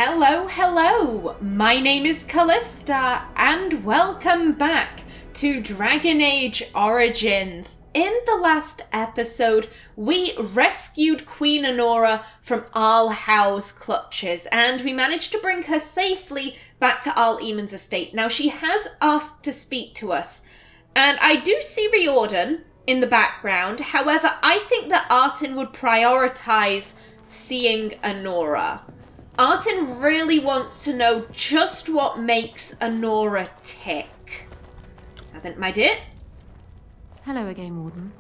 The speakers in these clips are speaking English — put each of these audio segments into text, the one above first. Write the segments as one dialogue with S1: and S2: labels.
S1: Hello, hello! My name is Callista, and welcome back to Dragon Age Origins. In the last episode, we rescued Queen Anora from Arl How's clutches, and we managed to bring her safely back to Arl Eamon's estate. Now, she has asked to speak to us, and I do see Riordan in the background. However, I think that Artin would prioritise seeing Anora. Artin really wants to know just what makes Anora tick. I think, my dear?
S2: Hello again, Warden.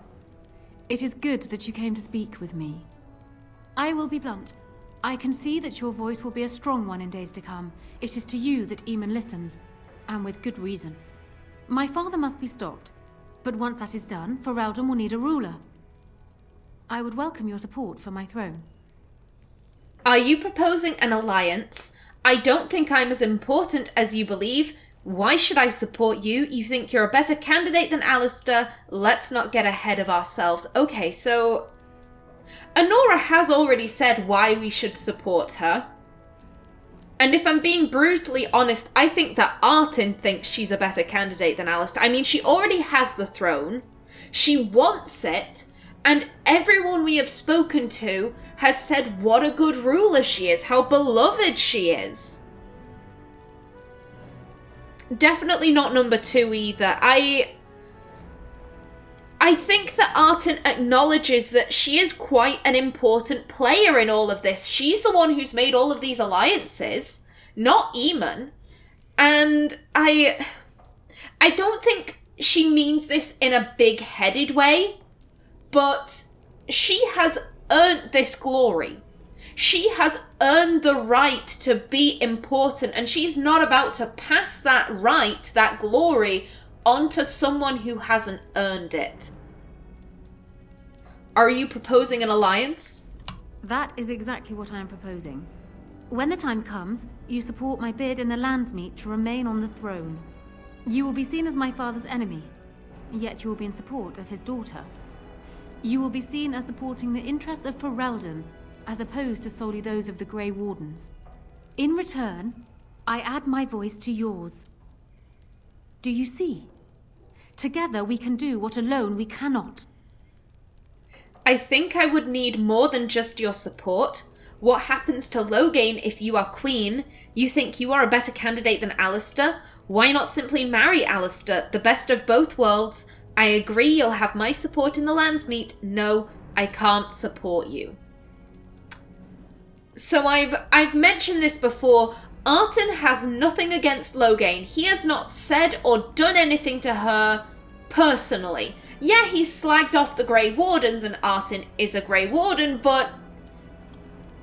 S2: It is good that you came to speak with me. I will be blunt. I can see that your voice will be a strong one in days to come. It is to you that Eamon listens, and with good reason. My father must be stopped, but once that is done, Ferelden will need a ruler. I would welcome your support for my throne.
S1: Are you proposing an alliance? I don't think I'm as important as you believe. Why should I support you? You think you're a better candidate than Alistair? Let's not get ahead of ourselves. Okay, so Anora has already said why we should support her. And if I'm being brutally honest, I think that Artin thinks she's a better candidate than Alistair. I mean, she already has the throne. She wants it. And everyone we have spoken to has said what a good ruler she is, how beloved she is. Definitely not number 2 either. I think that Artin acknowledges that she is quite an important player in all of this. She's the one who's made all of these alliances, not Eamon. And I don't think she means this in a big-headed way. But she has earned this glory. She has earned the right to be important, and she's not about to pass that right, that glory, on to someone who hasn't earned it. Are you proposing an alliance?
S2: That is exactly what I am proposing. When the time comes, you support my bid in the Landsmeet to remain on the throne. You will be seen as my father's enemy, yet you will be in support of his daughter. You will be seen as supporting the interests of Ferelden, as opposed to solely those of the Grey Wardens. In return, I add my voice to yours. Do you see? Together we can do what alone we cannot.
S1: I think I would need more than just your support. What happens to Loghain if you are queen? You think you are a better candidate than Alistair? Why not simply marry Alistair, the best of both worlds? I agree you'll have my support in the Landsmeet. No, I can't support you. So I've mentioned this before. Artin has nothing against Loghain. He has not said or done anything to her personally. Yeah, he's slagged off the Grey Wardens, and Artin is a Grey Warden, but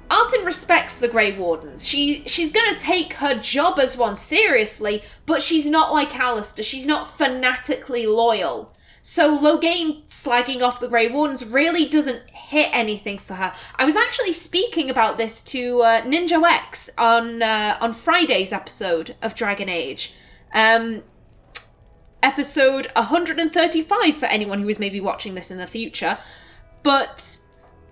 S1: Artin respects the Grey Wardens. She's gonna take her job as one seriously, but she's not like Alistair. She's not fanatically loyal. So Loghain slagging off the Grey Wardens really doesn't hit anything for her. I was actually speaking about this to Ninja X on Friday's episode of Dragon Age. Episode 135 for anyone who is maybe watching this in the future. But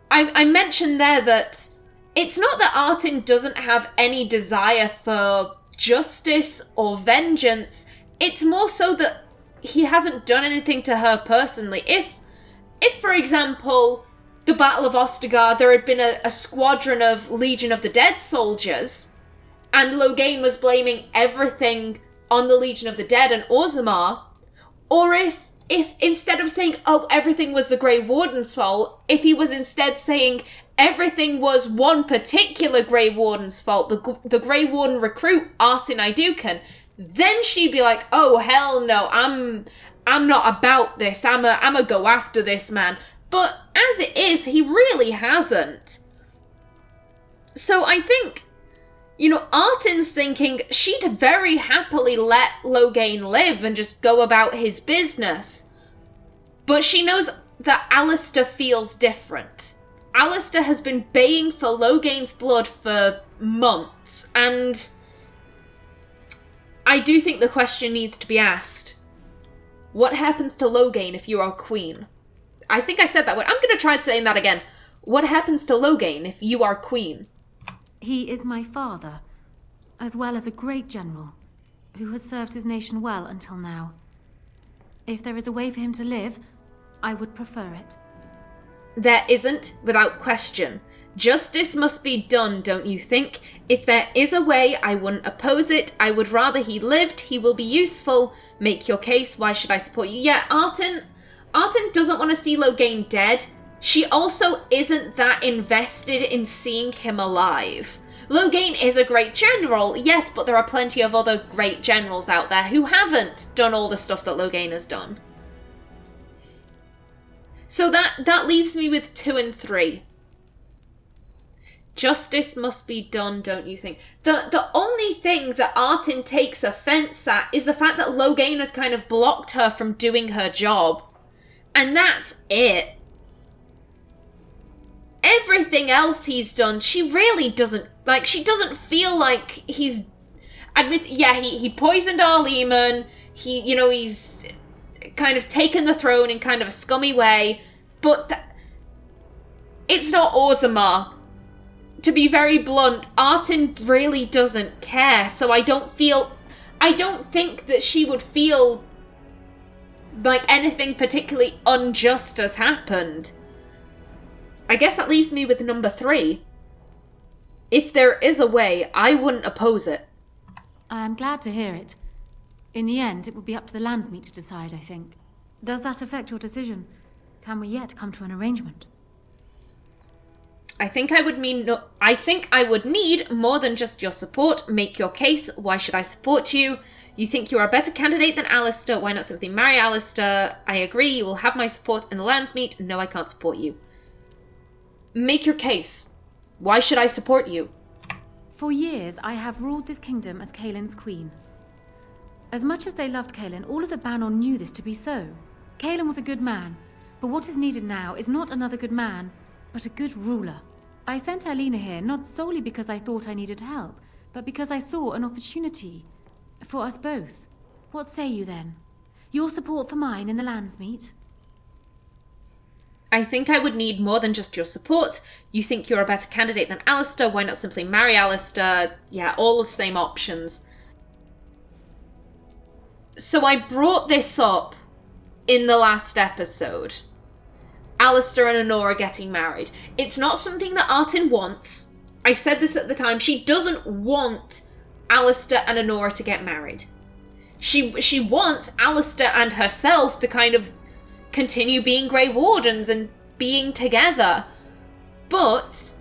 S1: I mentioned there that it's not that Artin doesn't have any desire for justice or vengeance. It's more so that he hasn't done anything to her personally. If for example, the Battle of Ostergard, there had been a squadron of Legion of the Dead soldiers, and Loghain was blaming everything on the Legion of the Dead and Orzammar, or if instead of saying, oh, everything was the Grey Warden's fault, if he was instead saying everything was one particular Grey Warden's fault, the Grey Warden recruit, Artin Iduken, then she'd be like, oh, hell no, I'm not about this. I'm a go after this man. But as it is, he really hasn't. So I think, Artin's thinking she'd very happily let Loghain live and just go about his business. But she knows that Alistair feels different. Alistair has been baying for Loghain's blood for months, and I do think the question needs to be asked. What happens to Loghain if you are queen? I think I said that word. I'm going to try saying that again. What happens to Loghain if you are queen?
S2: He is my father. as well as a great general, who has served his nation well until now. If there is a way for him to live, I would prefer it.
S1: There isn't, without question. Justice must be done, don't you think? If there is a way, I wouldn't oppose it. I would rather he lived. He will be useful. Make your case. Why should I support you? Yeah, Artin doesn't want to see Loghain dead. She also isn't that invested in seeing him alive. Loghain is a great general, yes, but there are plenty of other great generals out there who haven't done all the stuff that Loghain has done. So that leaves me with 2 and 3. Justice must be done, don't you think? The only thing that Artin takes offense at is the fact that Loghain has kind of blocked her from doing her job. And that's it. Everything else he's done, she really doesn't, like, she doesn't feel like he's, he poisoned our Lehman, he's kind of taken the throne in kind of a scummy way, but it's not Orzammar. To be very blunt, Artin really doesn't care, so I don't think that she would feel like anything particularly unjust has happened. I guess that leaves me with number 3. If there is a way, I wouldn't oppose it.
S2: I am glad to hear it. In the end, it will be up to the Landsmeet to decide, I think. Does that affect your decision? Can we yet come to an arrangement?
S1: I think I would need more than just your support. Make your case. Why should I support you? You think you are a better candidate than Alistair. Why not simply marry Alistair? I agree. You will have my support in the Landsmeet. No, I can't support you. Make your case. Why should I support you?
S2: For years, I have ruled this kingdom as Cailin's queen. As much as they loved Qwinn, all of the Banon knew this to be so. Qwinn was a good man, but what is needed now is not another good man, but a good ruler. I sent Alina here not solely because I thought I needed help, but because I saw an opportunity for us both. What say you then? Your support for mine in the Landsmeet?
S1: I think I would need more than just your support. You think you're a better candidate than Alistair. Why not simply marry Alistair? Yeah, all the same options. So I brought this up in the last episode. Alistair and Anora getting married. It's not something that Artin wants. I said this at the time. She doesn't want Alistair and Anora to get married. She wants Alistair and herself to kind of continue being Grey Wardens and being together. But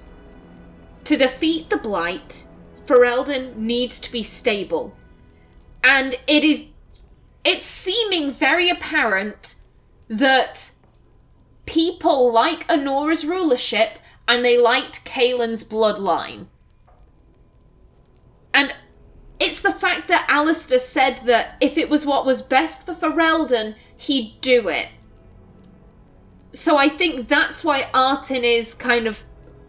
S1: to defeat the Blight, Ferelden needs to be stable. And it's seeming very apparent that people like Anora's rulership and they liked Cailin's bloodline. And it's the fact that Alistair said that if it was what was best for Ferelden, he'd do it. So I think that's why Artin is kind of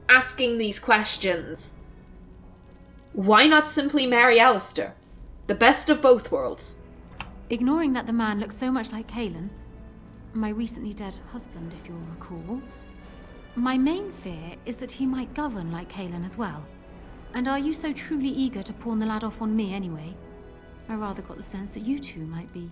S1: asking these questions. Why not simply marry Alistair? The best of both worlds.
S2: Ignoring that the man looks so much like Qwinn, my recently dead husband, if you'll recall, my main fear is that he might govern like Qwinn as well. And are you so truly eager to pawn the lad off on me anyway? I rather got the sense that you two might be.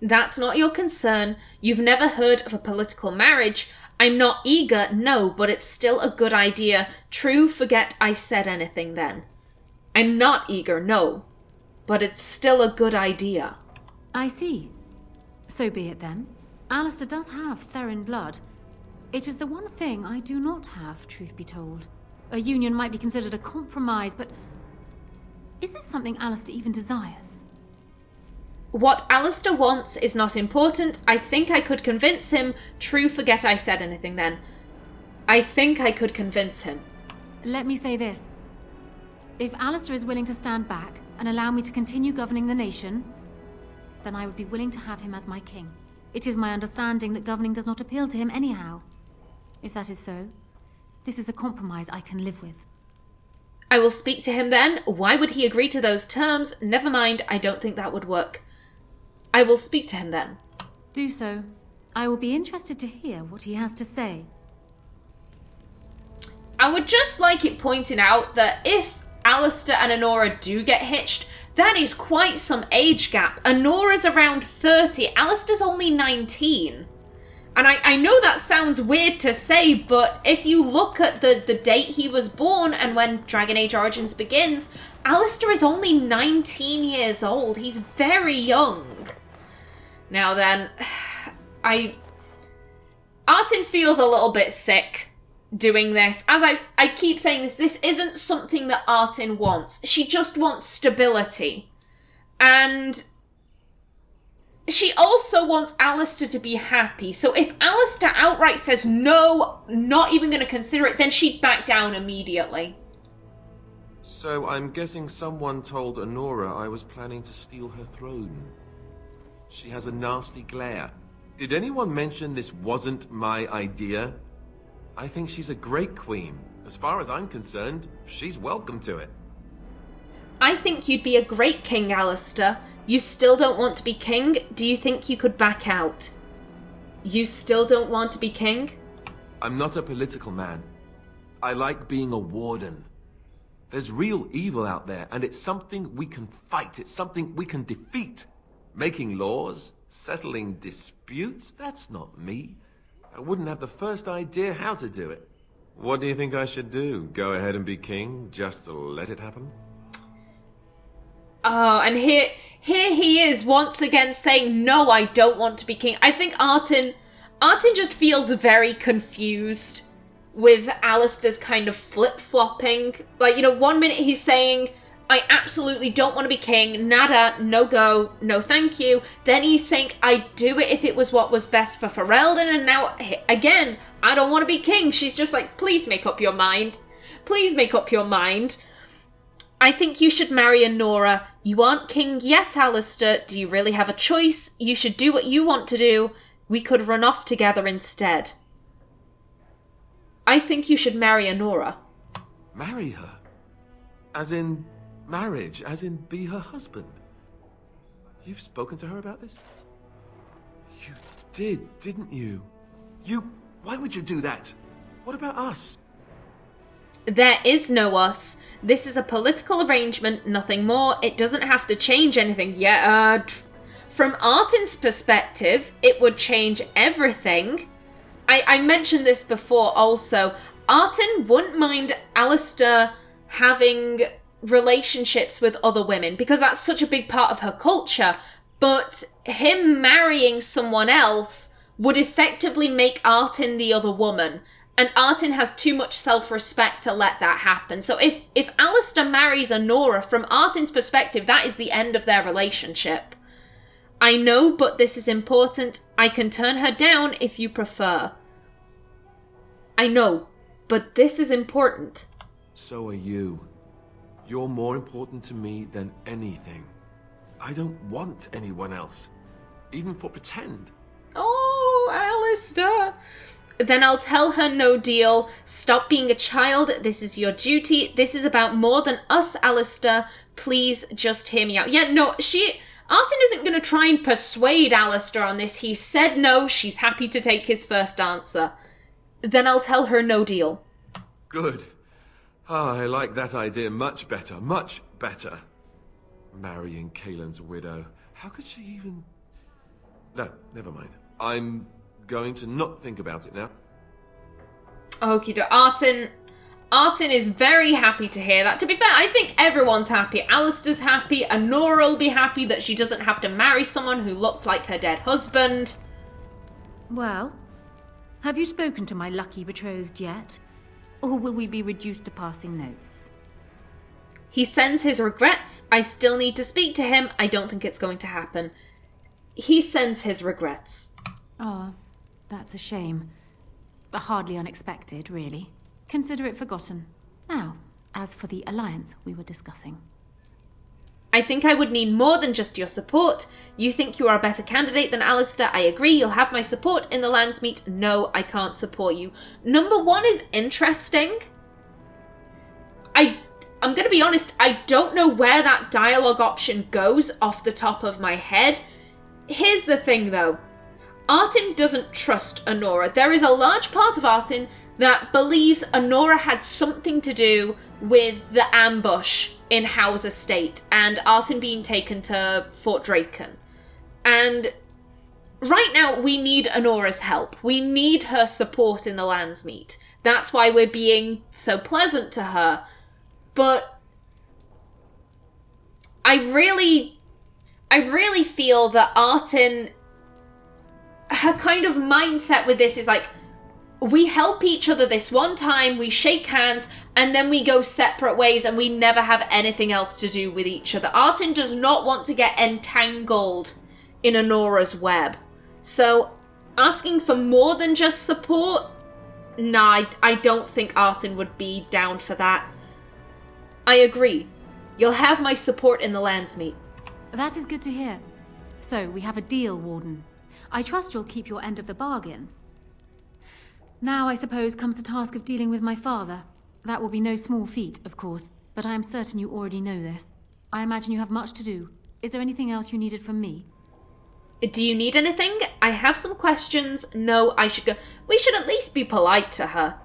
S1: That's not your concern. You've never heard of a political marriage. I'm not eager, no, but it's still a good idea. True, forget I said anything then. I'm not eager, no, but it's still a good idea.
S2: I see. So be it then. Alistair does have Therin blood. It is the one thing I do not have, truth be told. A union might be considered a compromise, but is this something Alistair even desires?
S1: What Alistair wants is not important. I think I could convince him. True, forget I said anything then. I think I could convince him.
S2: Let me say this. If Alistair is willing to stand back and allow me to continue governing the nation, then I would be willing to have him as my king. It is my understanding that governing does not appeal to him anyhow. If that is so, this is a compromise I can live with.
S1: I will speak to him then. Why would he agree to those terms? Never mind, I don't think that would work. I will speak to him then.
S2: Do so. I will be interested to hear what he has to say.
S1: I would just like it pointed out that if Alistair and Anora do get hitched, that is quite some age gap. Anora's around 30, Alistair's only 19. And I know that sounds weird to say, but if you look at the date he was born and when Dragon Age Origins begins, Alistair is only 19 years old. He's very young. Now then, Artin feels a little bit sick doing this. As I keep saying this isn't something that Artin wants. She just wants stability. And she also wants Alistair to be happy. So if Alistair outright says, no, not even going to consider it, then she'd back down immediately.
S3: So I'm guessing someone told Anora I was planning to steal her throne. She has a nasty glare. Did anyone mention this wasn't my idea? I think she's a great queen. As far as I'm concerned, she's welcome to it.
S1: I think you'd be a great king, Alistair. You still don't want to be king? Do you think you could back out? You still don't want to be king?
S3: I'm not a political man. I like being a warden. There's real evil out there, and it's something we can fight. It's something we can defeat. Making laws, settling disputes, that's not me. I wouldn't have the first idea how to do it. What do you think I should do? Go ahead and be king, just to let it happen?
S1: Oh, and here he is once again saying, no, I don't want to be king. I think Artin just feels very confused with Alistair's kind of flip-flopping. Like, you know, 1 minute he's saying, I absolutely don't want to be king, nada, no go, no thank you. Then he's saying, I'd do it if it was what was best for Ferelden, and now, again, I don't want to be king. She's just like, please make up your mind. Please make up your mind. I think you should marry Anora. You aren't king yet, Alistair. Do you really have a choice? You should do what you want to do. We could run off together instead. I think you should marry Anora.
S3: Marry her? As in marriage? As in be her husband? You've spoken to her about this? You did, didn't you? Why would you do that? What about us?
S1: There is no us. This is a political arrangement, nothing more. It doesn't have to change anything. Yeah, from Artin's perspective, it would change everything. I mentioned this before also. Artin wouldn't mind Alistair having relationships with other women because that's such a big part of her culture. But him marrying someone else would effectively make Artin the other woman. And Artin has too much self-respect to let that happen. So if Alistair marries Anora, from Artin's perspective, that is the end of their relationship. I know, but this is important. I can turn her down if you prefer. I know, but this is important.
S3: So are you. You're more important to me than anything. I don't want anyone else. Even for pretend.
S1: Oh, Alistair. Then I'll tell her no deal. Stop being a child. This is your duty. This is about more than us, Alistair. Please just hear me out. Yeah, no, Artin isn't going to try and persuade Alistair on this. He said no. She's happy to take his first answer. Then I'll tell her no deal.
S3: Good. I like that idea much better, much better. Marrying Kaelin's widow. How could she even... No, never mind. I'm going to not think about it now.
S1: Okie doke. Artin is very happy to hear that. To be fair, I think everyone's happy. Alistair's happy. Anora will be happy that she doesn't have to marry someone who looked like her dead husband.
S2: Well, have you spoken to my lucky betrothed yet? Or will we be reduced to passing notes?
S1: He sends his regrets. I still need to speak to him. I don't think it's going to happen. He sends his regrets.
S2: Oh, that's a shame. But hardly unexpected, really. Consider it forgotten. Now, as for the alliance we were discussing.
S1: I think I would need more than just your support. You think you are a better candidate than Alistair. I agree. You'll have my support in the Landsmeet. No, I can't support you. Number one is interesting. I'm going to be honest. I don't know where that dialogue option goes off the top of my head. Here's the thing, though. Artin doesn't trust Anora. There is a large part of Artin that believes Anora had something to do with the ambush in Howe's estate and Artin being taken to Fort Draken. And right now, we need Anora's help. We need her support in the Landsmeet. That's why we're being so pleasant to her. But I really feel that Artin, her kind of mindset with this is like, we help each other this one time, we shake hands, and then we go separate ways and we never have anything else to do with each other. Artin does not want to get entangled in Anora's web. So, asking for more than just support? Nah, I don't think Artin would be down for that. I agree. You'll have my support in the Landsmeet.
S2: That is good to hear. So, we have a deal, Warden. I trust you'll keep your end of the bargain. Now, I suppose, comes the task of dealing with my father. That will be no small feat, of course, but I am certain you already know this. I imagine you have much to do. Is there anything else you needed from me?
S1: Do you need anything? I have some questions. No, I should go. We should at least be polite to her.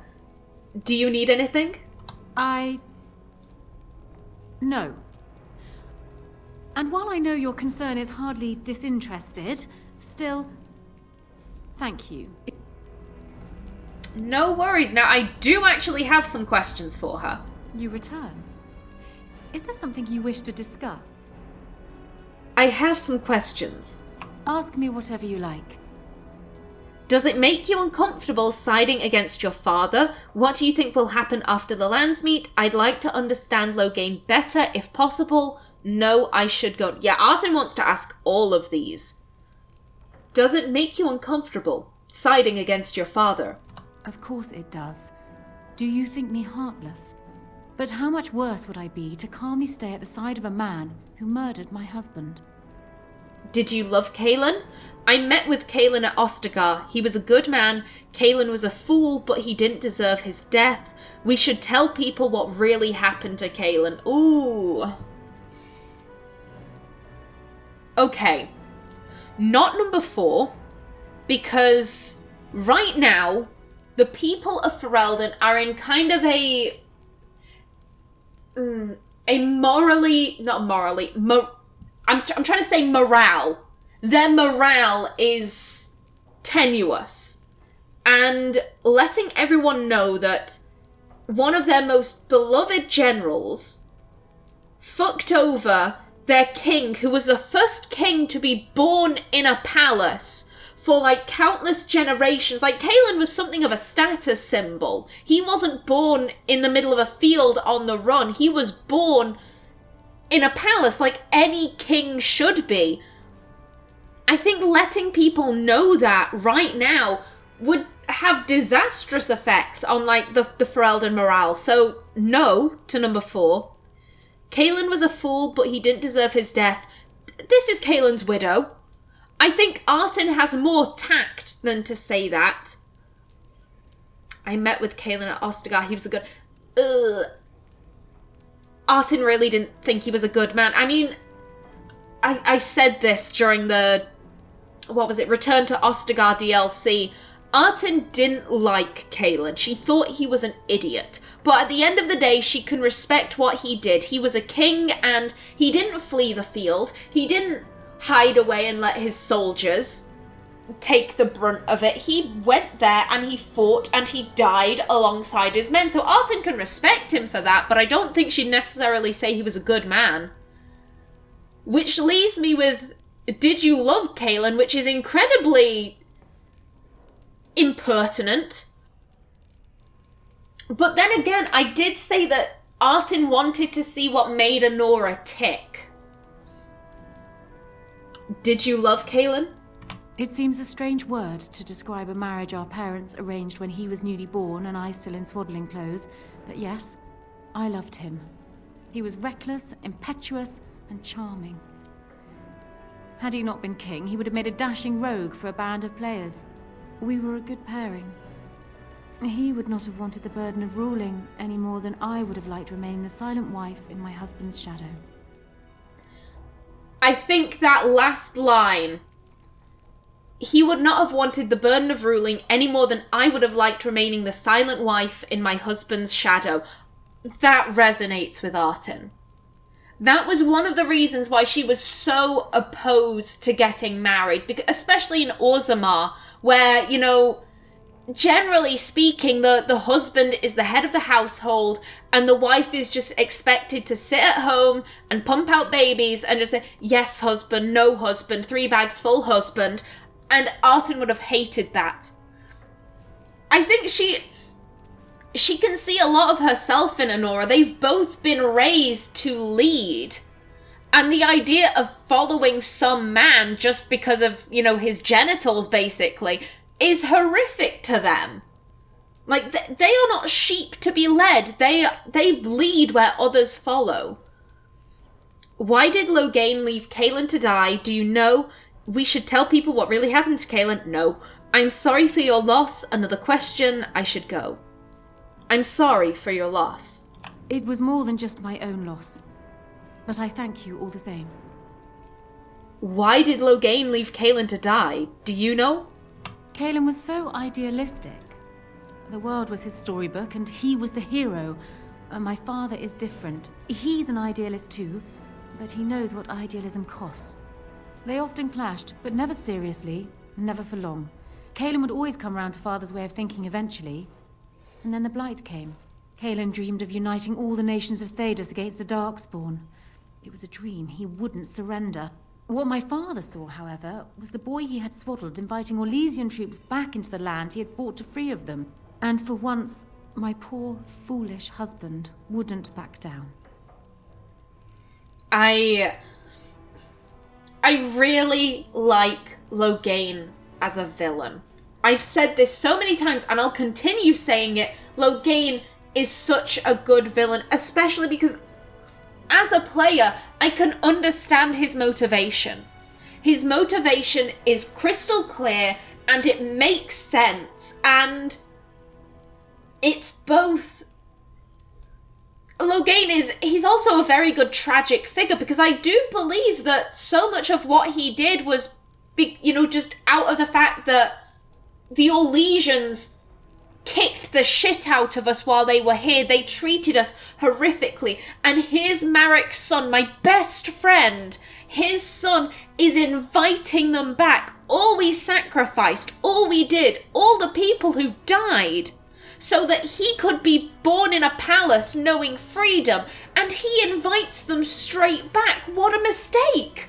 S1: Do you need anything?
S2: No. And while I know your concern is hardly disinterested, still, thank you.
S1: No worries. Now, I do actually have some questions for her.
S2: You return. Is there something you wish to discuss?
S1: I have some questions.
S2: Ask me whatever you like.
S1: Does it make you uncomfortable siding against your father? What do you think will happen after the Landsmeet? I'd like to understand Loghain better, if possible. No, I should go. Yeah, Artin wants to ask all of these. Does it make you uncomfortable siding against your father?
S2: Of course it does. Do you think me heartless? But how much worse would I be to calmly stay at the side of a man who murdered my husband?
S1: Did you love Qwinn? I met with Qwinn at Ostagar. He was a good man. Qwinn was a fool, but he didn't deserve his death. We should tell people what really happened to Qwinn. Ooh. Okay. Not number 4, because right now, the people of Ferelden are in kind of a morally, not morally, I'm trying to say morale. Their morale is tenuous. And letting everyone know that one of their most beloved generals fucked over their king, who was the first king to be born in a palace for, like, countless generations. Like, Qwinn was something of a status symbol. He wasn't born in the middle of a field on the run. He was born in a palace like any king should be. I think letting people know that right now would have disastrous effects on, like, the Ferelden morale. So, no to number 4. Qwinn was a fool, but he didn't deserve his death. This is Qwynn's widow. I think Artin has more tact than to say that. I met with Qwinn at Ostagar. He was a good... Artin really didn't think he was a good man. I mean, I said this during the... What was it? Return to Ostagar DLC. Artin didn't like Qwinn. She thought he was an idiot. But at the end of the day, she can respect what he did. He was a king, and he didn't flee the field. He didn't hide away and let his soldiers take the brunt of it. He went there, and he fought, and he died alongside his men. So Artin can respect him for that, but I don't think she'd necessarily say he was a good man. Which leaves me with, did you love Qwinn? Which is incredibly impertinent. But then again, I did say that Artin wanted to see what made Anora tick. Did you love Qwinn?
S2: It seems a strange word to describe a marriage our parents arranged when he was newly born and I still in swaddling clothes, but yes, I loved him. He was reckless, impetuous, and charming. Had he not been king, he would have made a dashing rogue for a band of players. We were a good pairing. He would not have wanted the burden of ruling any more than I would have liked remaining the silent wife in my husband's shadow.
S1: I think that last line, he would not have wanted the burden of ruling any more than I would have liked remaining the silent wife in my husband's shadow. that resonates with Artin. That was one of the reasons why she was so opposed to getting married, because, especially in Orzammar, where, you know, generally speaking, the husband is the head of the household, and the wife is just expected to sit at home and pump out babies and just say, yes, husband, no husband, 3 bags full husband. And Artin would have hated that. I think she can see a lot of herself in Anora. They've both been raised to lead. And the idea of following some man just because of, you know, his genitals, basically, is horrific to them. Like, they are not sheep to be led. They lead where others follow. Why did Loghain leave Qwinn to die? Do you know? We should tell people what really happened to Qwinn. No. I'm sorry for your loss. Another question. I should go. I'm sorry for your loss.
S2: It was more than just my own loss. But I thank you all the same.
S1: Why did Loghain leave Qwinn to die? Do you know?
S2: Qwinn was so idealistic. The world was his storybook, and he was the hero. My father is different. He's an idealist too, but he knows what idealism costs. They often clashed, but never seriously, never for long. Qwinn would always come round to Father's way of thinking eventually. And then the Blight came. Qwinn dreamed of uniting all the nations of Thedas against the Darkspawn. It was a dream. He wouldn't surrender. What my father saw, however, was the boy he had swaddled inviting Orlesian troops back into the land he had fought to free of them. And for once, my poor, foolish husband wouldn't back down.
S1: I really like Loghain as a villain. I've said this so many times, and I'll continue saying it. Loghain is such a good villain, especially because, as a player, I can understand his motivation. His motivation is crystal clear, and it makes sense, and it's both... Loghain he's also a very good tragic figure, because I do believe that so much of what he did was, just out of the fact that the Orlesians kicked the shit out of us while they were here. They treated us horrifically. And here's Marek's son, my best friend. His son is inviting them back. All we sacrificed, all we did, all the people who died, so that he could be born in a palace knowing freedom. And he invites them straight back. What a mistake.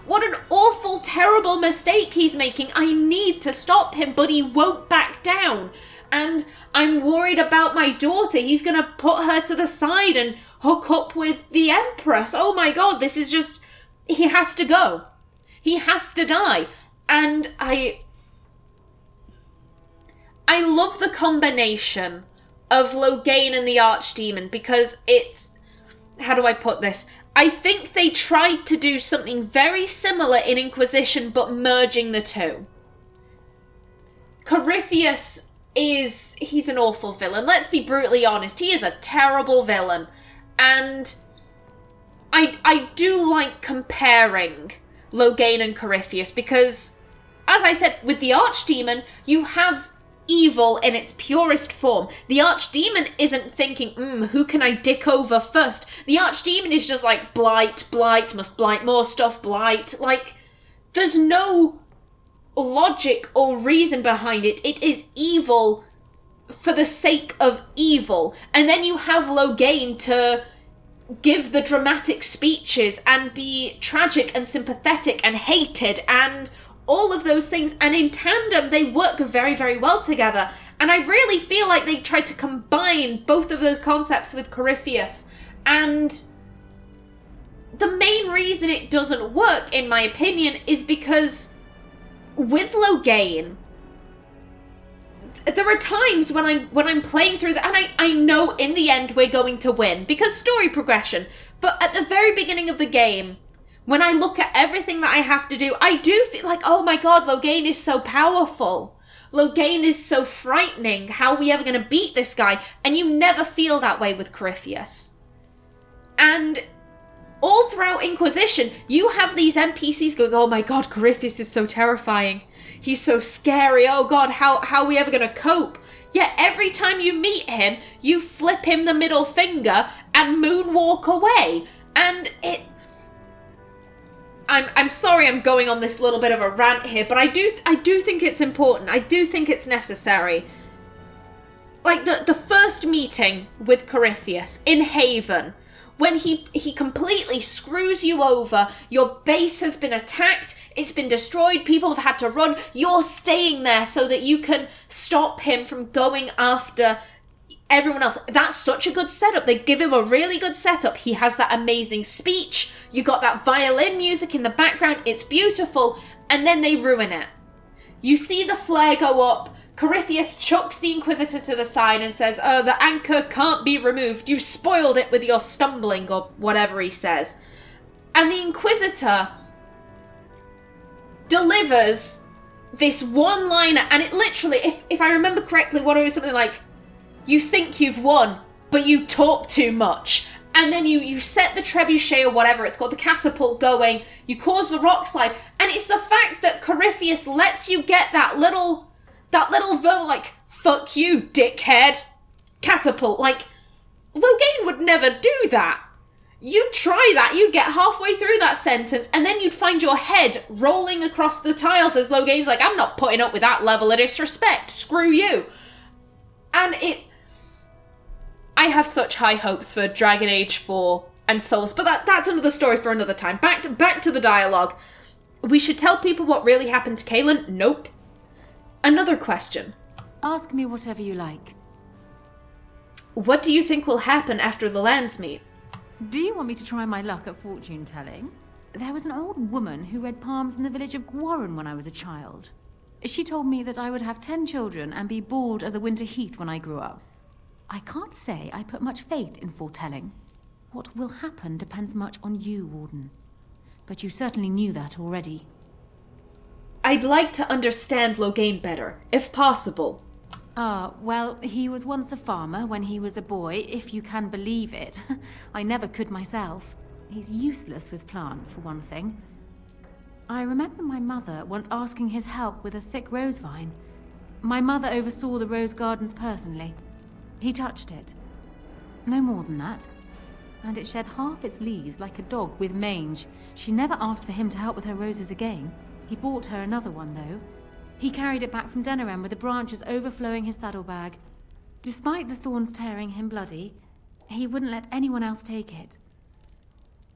S1: What an awful, terrible mistake he's making. I need to stop him, but he won't back down. And I'm worried about my daughter. He's going to put her to the side and hook up with the Empress. Oh my god, this is just... He has to go. He has to die. And I love the combination of Loghain and the Archdemon, because it's... How do I put this? I think they tried to do something very similar in Inquisition, but merging the two. Corypheus he's an awful villain. Let's be brutally honest. He is a terrible villain. And I do like comparing Loghain and Corypheus, because, as I said, with the Archdemon, you have evil in its purest form. The Archdemon isn't thinking, who can I dick over first? The Archdemon is just like, blight, must blight more stuff, blight. Like, there's no logic or reason behind it. It is evil for the sake of evil. And then you have Loghain to give the dramatic speeches and be tragic and sympathetic and hated and all of those things, and in tandem they work very, very well together. And I really feel like they tried to combine both of those concepts with Corypheus, and the main reason it doesn't work, in my opinion, is because with Loghain, there are times when I'm playing through and I know in the end we're going to win because story progression, but at the very beginning of the game, when I look at everything that I have to do, I do feel like, oh my god, Loghain is so powerful. Loghain is so frightening. How are we ever going to beat this guy? And you never feel that way with Corypheus. And all throughout Inquisition, you have these NPCs going, oh my god, Corypheus is so terrifying. He's so scary. Oh god, how are we ever going to cope? Yet every time you meet him, you flip him the middle finger and moonwalk away. And I'm sorry I'm going on this little bit of a rant here, but I do think it's important. I do think it's necessary. Like the first meeting with Corypheus in Haven, when he completely screws you over, your base has been attacked, it's been destroyed, people have had to run, you're staying there so that you can stop him from going after everyone else. That's such a good setup. They give him a really good setup. He has that amazing speech, you got that violin music in the background, it's beautiful, and then they ruin it. You see the flare go up, Corypheus chucks the Inquisitor to the side and says, the anchor can't be removed. You spoiled it with your stumbling, or whatever he says. And the Inquisitor delivers this one-liner, and it literally, if I remember correctly, what it was something like, you think you've won, but you talk too much. And then you set the trebuchet or whatever it's called, the catapult going, you cause the rock slide, and it's the fact that Corypheus lets you get that little verbal, like, fuck you, dickhead, catapult. Like, Loghain would never do that. You'd try that, you'd get halfway through that sentence, and then you'd find your head rolling across the tiles as Loghain's like, I'm not putting up with that level of disrespect, screw you. And I have such high hopes for Dragon Age 4 and Souls, but that's another story for another time. Back to the dialogue. We should tell people what really happened to Kaelin? Nope. Another question.
S2: Ask me whatever you like.
S1: What do you think will happen after the lands meet?
S2: Do you want me to try my luck at fortune telling? There was an old woman who read palms in the village of Qwinn when I was a child. She told me that I would have 10 children and be bald as a winter heath when I grew up. I can't say I put much faith in foretelling. What will happen depends much on you, Warden. But you certainly knew that already.
S1: I'd like to understand Loghain better, if possible.
S2: Well, he was once a farmer when he was a boy, if you can believe it. I never could myself. He's useless with plants, for one thing. I remember my mother once asking his help with a sick rose vine. My mother oversaw the rose gardens personally. He touched it. No more than that. And it shed half its leaves like a dog with mange. She never asked for him to help with her roses again. He bought her another one, though. He carried it back from Denerim with the branches overflowing his saddlebag. Despite the thorns tearing him bloody, he wouldn't let anyone else take it.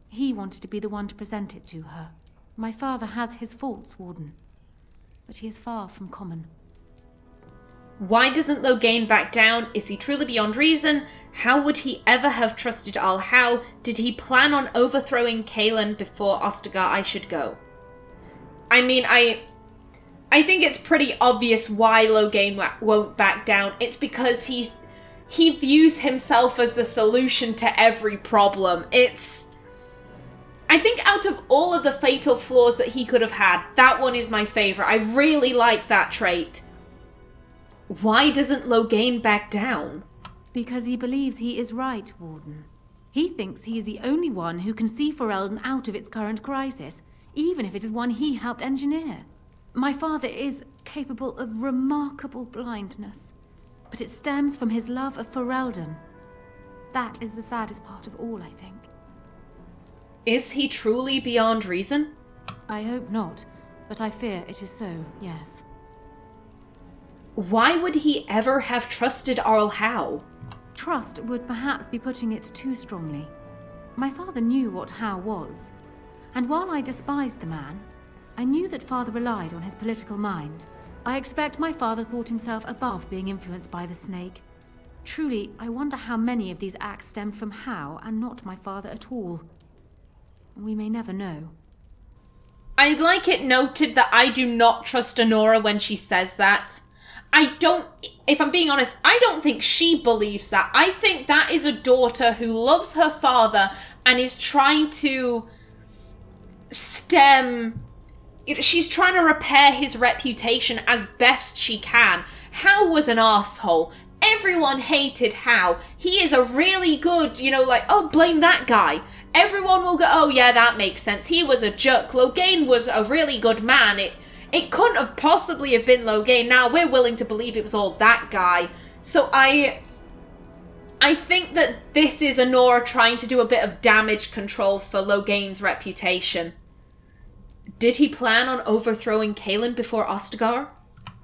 S2: He wanted to be the one to present it to her. My father has his faults, Warden, but he is far from common.
S1: Why doesn't Loghain back down? Is he truly beyond reason? How would he ever have trusted Al? How did he plan on overthrowing Kaelin before Ostagar I should go? I mean, I think it's pretty obvious why Loghain won't back down. It's because he views himself as the solution to every problem. I think out of all of the fatal flaws that he could have had, that one is my favourite. I really like that trait. Why doesn't Loghain back down?
S2: Because he believes he is right, Warden. He thinks he is the only one who can see Ferelden out of its current crisis, even if it is one he helped engineer. My father is capable of remarkable blindness, but it stems from his love of Ferelden. That is the saddest part of all, I think.
S1: Is he truly beyond reason?
S2: I hope not, but I fear it is so, yes.
S1: Why would he ever have trusted Arl Howe?
S2: Trust would perhaps be putting it too strongly. My father knew what Howe was, and while I despised the man, I knew that father relied on his political mind. I expect my father thought himself above being influenced by the snake. Truly, I wonder how many of these acts stemmed from Howe and not my father at all. We may never know.
S1: I'd like it noted that I do not trust Anora when she says that. If I'm being honest, I don't think she believes that. I think that is a daughter who loves her father and is trying to she's trying to repair his reputation as best she can. Howe was an arsehole. Everyone hated Howe. He is a really good, blame that guy. Everyone will go, oh yeah, that makes sense. He was a jerk. Loghain was a really good man. It couldn't have possibly have been Loghain. Now we're willing to believe it was all that guy. So I think that this is Anora trying to do a bit of damage control for Loghain's reputation. Did he plan on overthrowing Qwinn before Ostagar?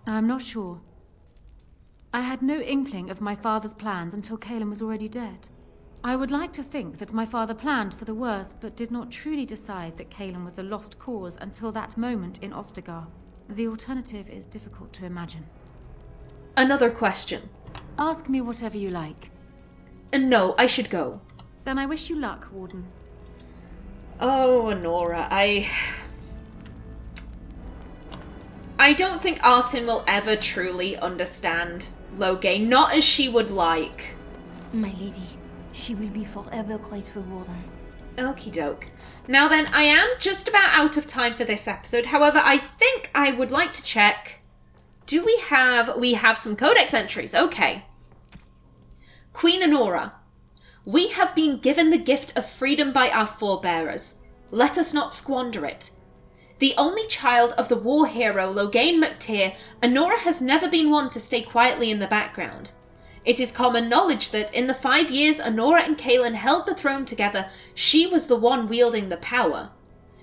S2: I'm not sure. I had no inkling of my father's plans until Qwinn was already dead. I would like to think that my father planned for the worst, but did not truly decide that Qwinn was a lost cause until that moment in Ostagar. The alternative is difficult to imagine.
S1: Another question.
S2: Ask me whatever you like.
S1: No, I should go.
S2: Then I wish you luck, Warden.
S1: Oh, Anora, I don't think Artin will ever truly understand Loghain, not as she would like.
S4: My lady, she will be forever grateful, Warden.
S1: Okie doke. Now then, I am just about out of time for this episode. However, I think I would like to check. Do we have some codex entries? Okay. Queen Anora. We have been given the gift of freedom by our forebearers. Let us not squander it. The only child of the war hero Loghain MacTyr, Anora has never been one to stay quietly in the background. It is common knowledge that in the 5 years Anora and Qwinn held the throne together, she was the one wielding the power.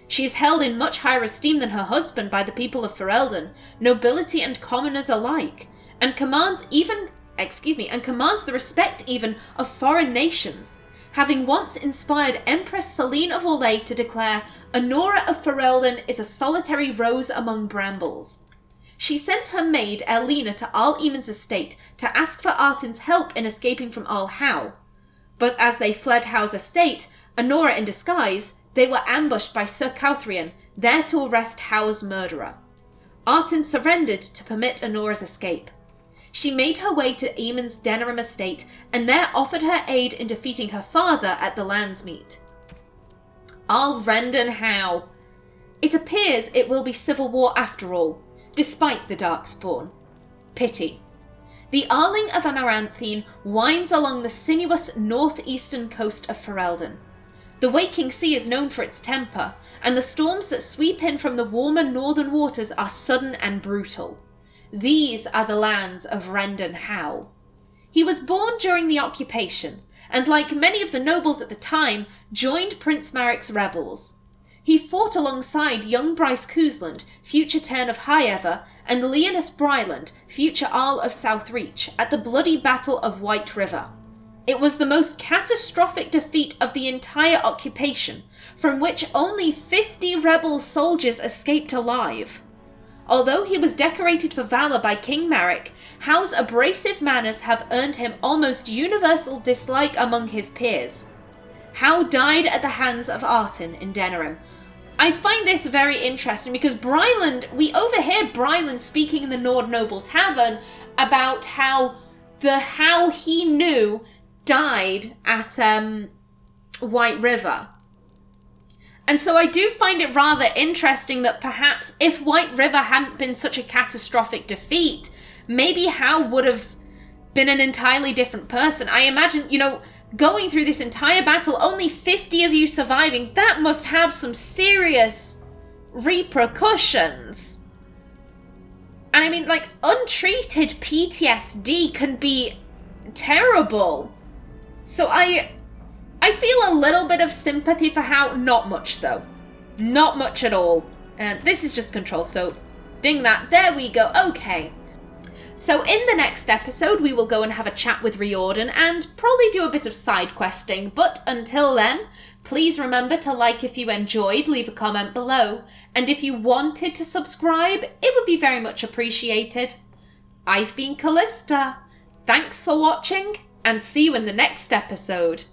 S1: She is held in much higher esteem than her husband by the people of Ferelden, nobility and commoners alike, and commands the respect even of foreign nations, having once inspired Empress Selene of Orlais to declare, Anora of Ferelden is a solitary rose among brambles. She sent her maid Erlina to Arl Eamon's estate to ask for Artin's help in escaping from Arl Howe. But as they fled Howe's estate, Anora in disguise, they were ambushed by Sir Cauthrian, there to arrest Howe's murderer. Artin surrendered to permit Anora's escape. She made her way to Eamon's Denerim estate and there offered her aid in defeating her father at the Landsmeet. Arl Rendon Howe. It appears it will be civil war after all, despite the Darkspawn. Pity. The Arling of Amaranthine winds along the sinuous northeastern coast of Ferelden. The Waking Sea is known for its temper, and the storms that sweep in from the warmer northern waters are sudden and brutal. These are the lands of Rendon Howe. He was born during the occupation, and like many of the nobles at the time, joined Prince Maric's rebels. He fought alongside young Bryce Cousland, future Tern of Highever, and Leonis Bryland, future Arl of Southreach, at the bloody Battle of White River. It was the most catastrophic defeat of the entire occupation, from which only 50 rebel soldiers escaped alive. Although he was decorated for valour by King Maric, Howe's abrasive manners have earned him almost universal dislike among his peers. Howe died at the hands of Artin in Denerim. I find this very interesting because Bryland, we overhear Bryland speaking in the Nord Noble Tavern about how the Howe he knew died at White River. And so I do find it rather interesting that perhaps if White River hadn't been such a catastrophic defeat, maybe Howe would have been an entirely different person. I imagine, going through this entire battle, only 50 of you surviving, that must have some serious repercussions. And I mean, untreated PTSD can be terrible. So I feel a little bit of sympathy for Howe. Not much, though. Not much at all. And this is just control, so ding that. There we go. Okay. So in the next episode, we will go and have a chat with Riordan and probably do a bit of side questing. But until then, please remember to like if you enjoyed, leave a comment below. And if you wanted to subscribe, it would be very much appreciated. I've been Kallista. Thanks for watching, and see you in the next episode.